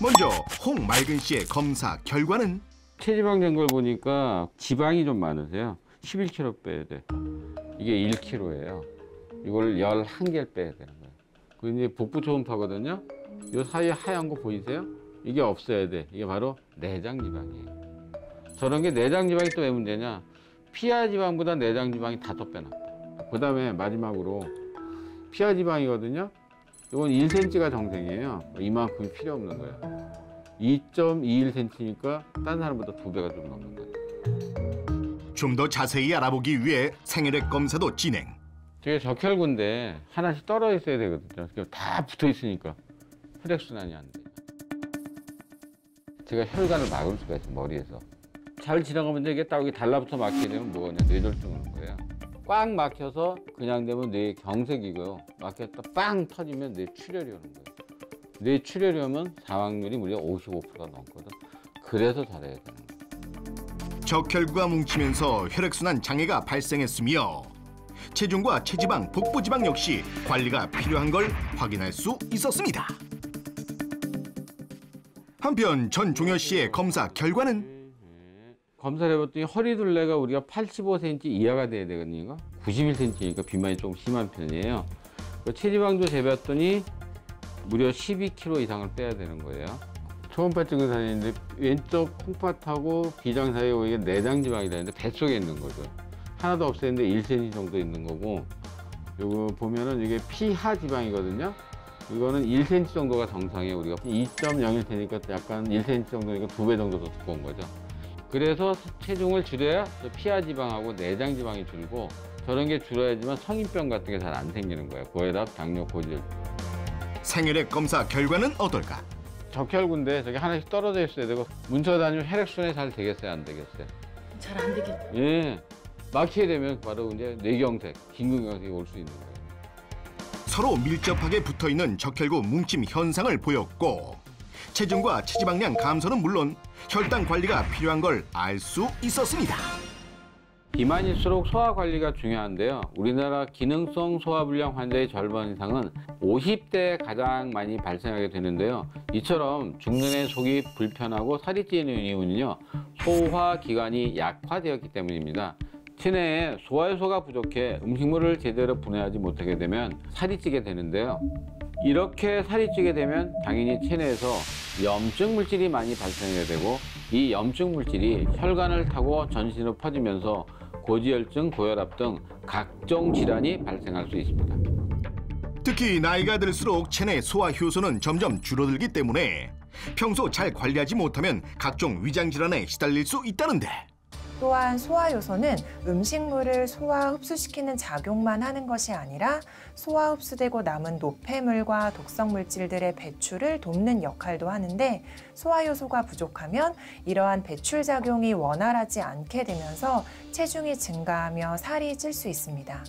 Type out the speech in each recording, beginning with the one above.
먼저 홍말근 씨의 검사 결과는 체지방 된 걸 보니까 지방이 좀 많으세요. 11kg 빼야 돼. 이게 1kg예요. 이걸 11개를 빼야 되는 거예요. 그 이제 복부 초음파거든요. 이 사이에 하얀 거 보이세요? 이게 없어야 돼. 이게 바로 내장 지방이에요. 저런 게 내장 지방이 또 왜 문제냐? 피하 지방보다 내장 지방이 다 더 빼놨다. 그 다음에 마지막으로 피하 지방이거든요. 이건 1cm가 정상이에요. 이만큼이 필요 없는 거예요. 2.21cm니까 다른 사람보다 2배가 좀 넘는 거예요. 좀 더 자세히 알아보기 위해 생혈액 검사도 진행. 저게 적혈구인데 하나씩 떨어져 있어야 되거든요. 다 붙어 있으니까 혈액순환이 안 돼요. 제가 혈관을 막을 수가 있어요, 머리에서. 잘 지나가면 이게 딱 여기 달라붙어 막히게 되면 뭐가 뇌졸중 오는 거예요. 꽉 막혀서 그냥 되면 뇌 경색이고요. 막혔다 빵 터지면 뇌 출혈이 오는 거예요. 뇌 출혈이 오면 사망률이 무려 55%가 넘거든. 그래서 잘해야 되는 거예요. 적혈구가 뭉치면서 혈액순환 장애가 발생했으며 체중과 체지방, 복부지방 역시 관리가 필요한 걸 확인할 수 있었습니다. 한편 전 종효 씨의 검사 결과는 검사를 해봤더니 허리둘레가 우리가 85cm 이하가 돼야 되거든요. 91cm니까 비만이 좀 심한 편이에요. 체지방도 재봤더니 무려 12kg 이상을 빼야 되는 거예요. 초음파 찍은 사진인데 왼쪽 콩팥하고 비장 사이에 이게 내장 지방이 되는데 뱃속에 있는 거죠. 하나도 없었는데 1cm 정도 있는 거고, 요거 보면은 이게 피하 지방이거든요. 이거는 1cm 정도가 정상이에요. 우리가 2.01cm니까 약간 1cm 정도니까 2배 정도 더 두꺼운 거죠. 그래서 체중을 줄여야 피하 지방하고 내장 지방이 줄고, 저런 게 줄어야지만 성인병 같은 게 잘 안 생기는 거예요. 고혈압, 당뇨, 고지혈. 생혈액 검사 결과는 어떨까? 적혈구인데 저게 하나씩 떨어져 있어야 되고, 뭉쳐 다니면 혈액순환이 잘 되겠어요, 안 되겠어요? 잘 안 되겠다. 예. 막히게 되면 바로 이제 뇌경색, 긴급경색이 올 수 있는 거예요. 서로 밀접하게 붙어있는 적혈구 뭉침 현상을 보였고, 체중과 체지방량 감소는 물론 혈당 관리가 필요한 걸 알 수 있었습니다. 비만일수록 소화 관리가 중요한데요. 우리나라 기능성 소화불량 환자의 절반 이상은 50대에 가장 많이 발생하게 되는데요. 이처럼 중년의 속이 불편하고 살이 찌는 이유는요, 소화기관이 약화되었기 때문입니다. 체내에 소화효소가 부족해 음식물을 제대로 분해하지 못하게 되면 살이 찌게 되는데요. 이렇게 살이 찌게 되면 당연히 체내에서 염증 물질이 많이 발생하게 되고, 이 염증 물질이 혈관을 타고 전신으로 퍼지면서 고지혈증, 고혈압 등 각종 질환이 발생할 수 있습니다. 특히 나이가 들수록 체내 소화 효소는 점점 줄어들기 때문에 평소 잘 관리하지 못하면 각종 위장 질환에 시달릴 수 있다는데, 또한 소화효소는 음식물을 소화 흡수시키는 작용만 하는 것이 아니라 소화 흡수되고 남은 노폐물과 독성 물질들의 배출을 돕는 역할도 하는데, 소화효소가 부족하면 이러한 배출 작용이 원활하지 않게 되면서 체중이 증가하며 살이 찔 수 있습니다.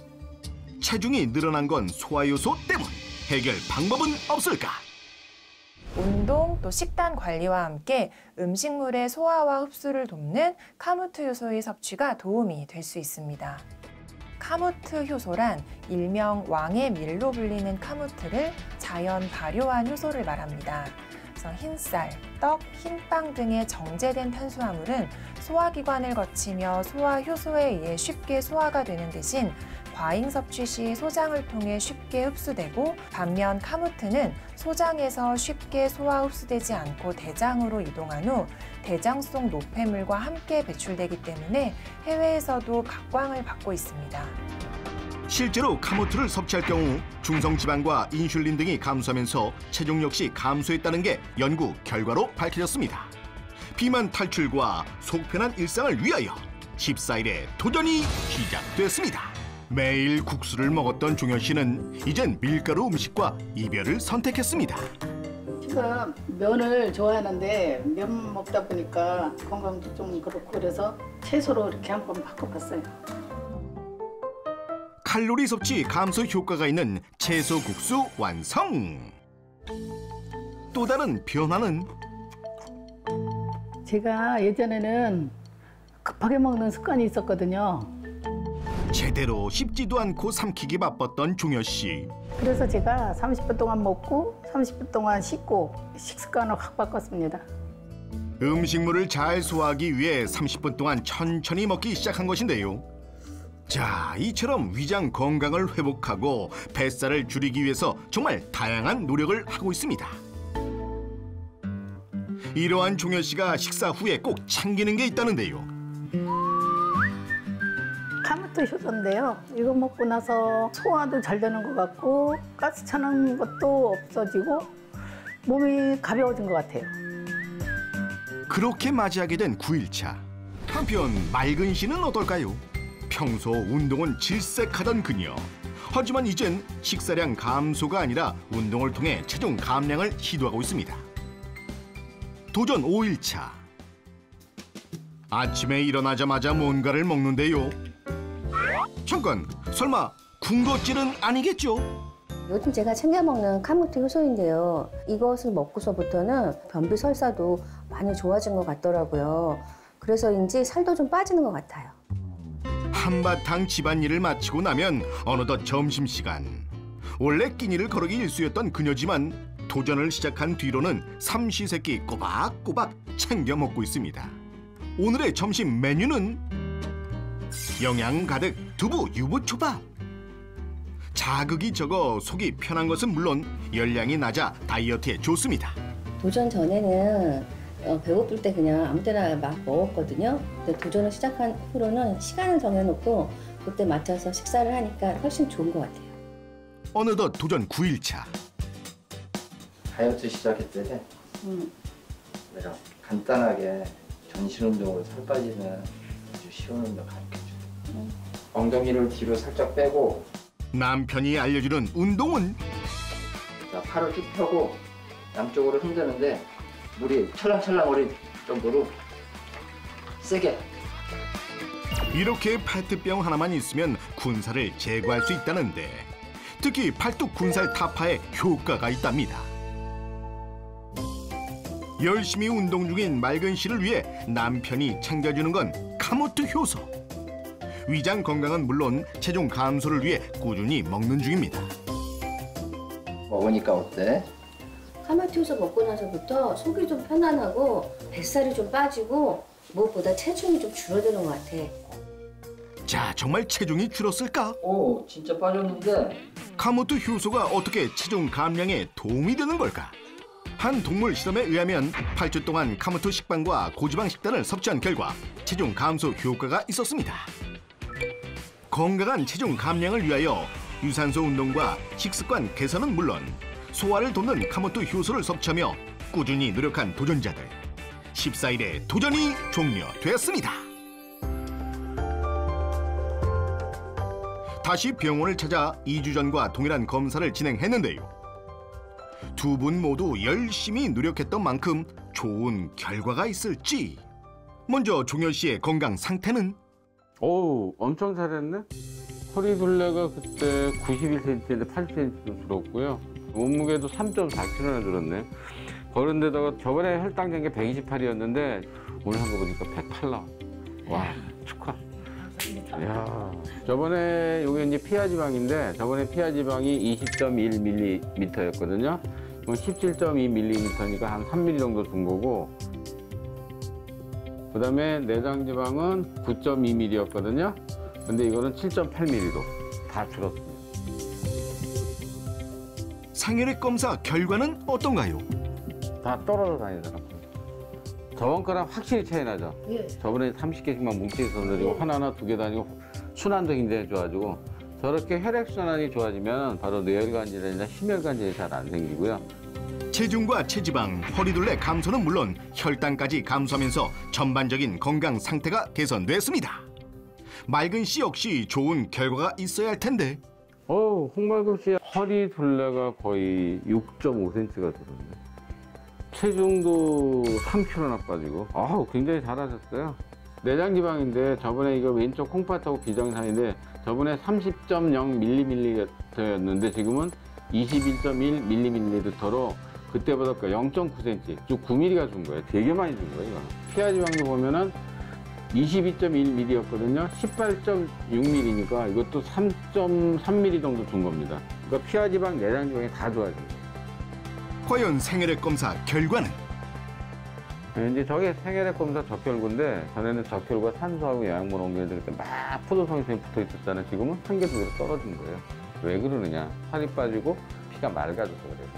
체중이 늘어난 건 소화효소 때문. 해결 방법은 없을까? 운동, 또 식단 관리와 함께 음식물의 소화와 흡수를 돕는 카무트 효소의 섭취가 도움이 될 수 있습니다. 카무트 효소란 일명 왕의 밀로 불리는 카무트를 자연 발효한 효소를 말합니다. 그래서 흰쌀, 떡, 흰빵 등의 정제된 탄수화물은 소화기관을 거치며 소화효소에 의해 쉽게 소화가 되는 대신 과잉 섭취 시 소장을 통해 쉽게 흡수되고, 반면 카무트는 소장에서 쉽게 소화 흡수되지 않고 대장으로 이동한 후 대장 속 노폐물과 함께 배출되기 때문에 해외에서도 각광을 받고 있습니다. 실제로 카무트를 섭취할 경우 중성지방과 인슐린 등이 감소하면서 체중 역시 감소했다는 게 연구 결과로 밝혀졌습니다. 비만 탈출과 속 편한 일상을 위하여 14일에 도전이 시작됐습니다. 매일 국수를 먹었던 종효 씨는 이젠 밀가루 음식과 이별을 선택했습니다. 제가 면을 좋아하는데 면 먹다 보니까 건강도 좀 그렇고 그래서 채소로 이렇게 한번 바꿔봤어요. 칼로리 섭취 감소 효과가 있는 채소 국수 완성! 또 다른 변화는 제가 예전에는 급하게 먹는 습관이 있었거든요. 제대로 씹지도 않고 삼키기 바빴던 종효 씨. 그래서 제가 30분 동안 먹고 30분 동안 씻고 식습관을 확 바꿨습니다. 음식물을 잘 소화하기 위해 30분 동안 천천히 먹기 시작한 것인데요. 자, 이처럼 위장 건강을 회복하고 뱃살을 줄이기 위해서 정말 다양한 노력을 하고 있습니다. 이러한 종현 씨가 식사 후에 꼭 챙기는 게 있다는데요. 카모트 효소인데요. 이거 먹고 나서 소화도 잘 되는 것 같고 가스 차는 것도 없어지고 몸이 가벼워진 것 같아요. 그렇게 맞이하게 된 9일차. 한편 맑은 씨는 어떨까요? 평소 운동은 질색하던 그녀. 하지만 이젠 식사량 감소가 아니라 운동을 통해 체중 감량을 시도하고 있습니다. 도전 5일차. 아침에 일어나자마자 뭔가를 먹는데요. 잠깐, 설마 군것질은 아니겠죠? 요즘 제가 챙겨 먹는 카모트 효소인데요. 이것을 먹고서부터는 변비 설사도 많이 좋아진 것 같더라고요. 그래서인지 살도 좀 빠지는 것 같아요. 한바탕 집안일을 마치고 나면 어느덧 점심시간. 원래 끼니를 거르기 일쑤였던 그녀지만 도전을 시작한 뒤로는 삼시세끼 꼬박꼬박 챙겨 먹고 있습니다. 오늘의 점심 메뉴는 영양 가득 두부 유부초밥. 자극이 적어 속이 편한 것은 물론 열량이 낮아 다이어트에 좋습니다. 도전 전에는 배고플 때 그냥 아무 때나 막 먹었거든요. 근데 도전을 시작한 후로는 시간을 정해놓고 그때 맞춰서 식사를 하니까 훨씬 좋은 것 같아요. 어느덧 도전 9일차. 다이어트 시작했을 때 내가 간단하게 전신 운동으로 살 빠지는 아주 쉬운 운동 가르쳐줘. 엉덩이를 뒤로 살짝 빼고 남편이 알려주는 운동은 자, 팔을 쭉 펴고 양쪽으로 흔드는데 물이 찰랑찰랑거릴 정도로 세게. 이렇게 페트병 하나만 있으면 군살을 제거할 수 있다는데 특히 팔뚝 군살 타파에 효과가 있답니다. 열심히 운동 중인 맑은 씨를 위해 남편이 챙겨주는 건 카모트 효소. 위장 건강은 물론 체중 감소를 위해 꾸준히 먹는 중입니다. 먹으니까 어때? 카모트 효소 먹고 나서부터 속이 좀 편안하고 뱃살이 좀 빠지고 무엇보다 체중이 좀 줄어드는 것 같아. 자, 정말 체중이 줄었을까? 오, 진짜 빠졌는데. 카모트 효소가 어떻게 체중 감량에 도움이 되는 걸까? 한 동물 실험에 의하면 8주 동안 카모트 식빵과 고지방 식단을 섭취한 결과 체중 감소 효과가 있었습니다. 건강한 체중 감량을 위하여 유산소 운동과 식습관 개선은 물론 소화를 돕는 카모트 효소를 섭취하며 꾸준히 노력한 도전자들. 14일에 도전이 종료되었습니다. 다시 병원을 찾아 2주 전과 동일한 검사를 진행했는데요. 두 분 모두 열심히 노력했던 만큼 좋은 결과가 있을지. 먼저 종현 씨의 건강 상태는? 어우, 엄청 잘했네. 허리 둘레가 그때 91cm인데 80cm도 줄었고요. 몸무게도 3.4kg나 줄었네. 그런 데다가 저번에 혈당 잰 게 128이었는데 오늘 한 거 보니까 108 나와. 와, 축하. 이야, 저번에 요게 이제 피하 지방인데 저번에 피하 지방이 20.1mm였거든요. 이건 17.2mm니까 한 3mm 정도 준 거고, 그 다음에 내장 지방은 9.2mm였거든요. 근데 이거는 7.8mm로 다 줄었습니다. 상혈액 검사 결과는 어떤가요? 다 떨어져 다니더라고요. 저번 거랑 확실히 차이 나죠? 예. 저번에 30개씩만 뭉치게 던져지고 하나하나 2개 다니고 순환도 굉장히 좋아지고, 저렇게 혈액순환이 좋아지면 바로 뇌혈관 질환이나 심혈관 질환이 잘 안 생기고요. 체중과 체지방, 허리둘레 감소는 물론 혈당까지 감소하면서 전반적인 건강 상태가 개선됐습니다. 맑은 씨 역시 좋은 결과가 있어야 할 텐데. 홍말금 씨 허리 둘레가 거의 6.5cm가 들었네. 체중도 3kg나 빠지고, 굉장히 잘하셨어요. 내장 지방인데 저번에 이거 왼쪽 콩팥하고 비정상인데 저번에 30.0mm였는데 지금은 21.1mm로 그때보다 0.9cm, 즉 9mm가 준 거예요. 되게 많이 준 거예요, 이거는. 피하 지방도 보면은 22.1mm였거든요. 18.6mm니까 이것도 3.3mm 정도 준 겁니다. 그러니까 피와 지방, 내장 지방이 다 좋아집니다. 과연 생혈액 검사 결과는? 이제 저게 생혈액 검사 적혈구인데 전에는 적혈구가 산소하고 영양분 옮기는데 그때 막 포도성이 붙어 있었잖아요. 지금은 한 개, 두 개로 떨어진 거예요. 왜 그러느냐? 살이 빠지고 피가 맑아져서 그래요.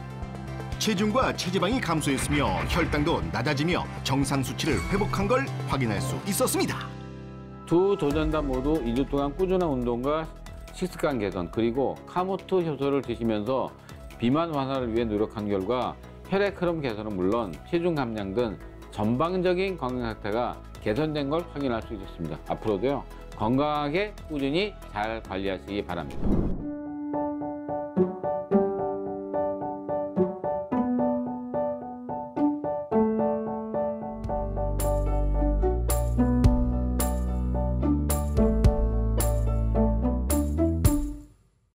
체중과 체지방이 감소했으며 혈당도 낮아지며 정상 수치를 회복한 걸 확인할 수 있었습니다. 두 도전자 모두 2주 동안 꾸준한 운동과 식습관 개선 그리고 카모트 효소를 드시면서 비만 완화를 위해 노력한 결과 혈액 흐름 개선은 물론 체중 감량 등 전방적인 건강 상태가 개선된 걸 확인할 수 있었습니다. 앞으로도요 건강하게 꾸준히 잘 관리하시기 바랍니다.